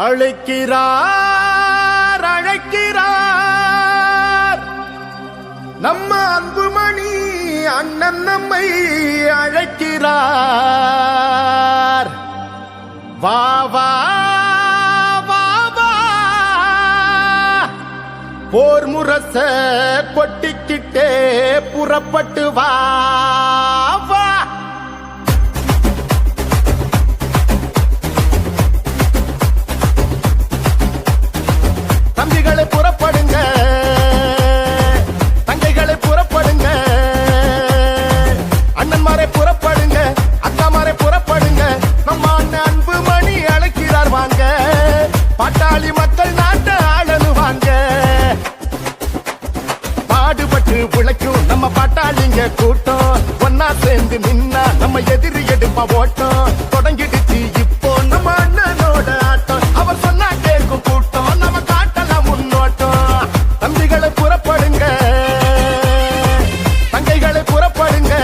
அழைக்கிறார் அழைக்கிறார் நம்ம அன்புமணி அண்ணன் நம்மை அழைக்கிறார். வா வா வா வா போர் முரச கொட்டிக்கிட்டே புறப்பட்டு வா வா. தம்பிகளை புறப்படுங்க, தங்கைகளை புறப்படுங்க, அண்ணன்மாரை புறப்படுங்க, அக்காமாரை புறப்படுங்க. நம்ம அண்ணன் அன்புமணி அழைக்கிறார் வாங்க, பாட்டாளி மக்கள் நாட்டை ஆளனு வாங்க. பாடுபட்டு உழைக்கும் நம்ம பாட்டாளிங்க கூட்டம், ஒன்னா சேர்ந்து நின்னா நம்ம எதிரி எடுப்பா ஓட்டம். தொடங்கிடுச்சு இப்போ நம்ம அண்ணனோட ஆட்டம், அவர் சொன்னா கேட்கும் கூட்டம், நம்ம காட்டலாம் முன்னோட்டம். தம்பிகளை புறப்படுங்க, தங்கைகளை புறப்படுங்க,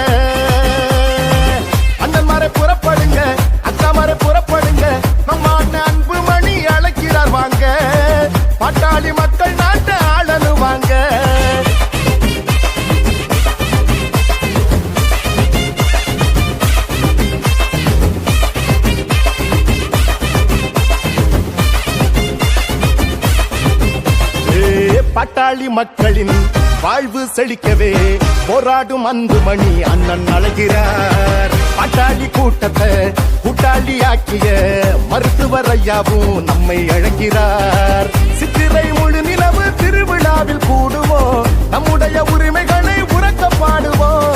அண்ணன்மாரை புறப்படுங்க, அக்காமாரை புறப்படுங்க. நம்ம அண்ணன் அன்புமணி அழைக்கிறார் வாங்க, பாட்டாளி மக்கள் நாட்டை ஆளனு வாங்க. பாட்டாளி மக்களின் வாழ்வு செழிக்கவே போராடும் அன்புமணி அண்ணன் அழைக்கிறார். பாட்டாளி கூட்டத்தை கூட்டாளி ஆக்கிய மருத்துவர் ஐயாவும் நம்மை அழைக்கிறார். சித்திரை முழு நிலவு திருவிழாவில் கூடுவோம், நம்முடைய உரிமைகளை உறக்க பாடுவோம்.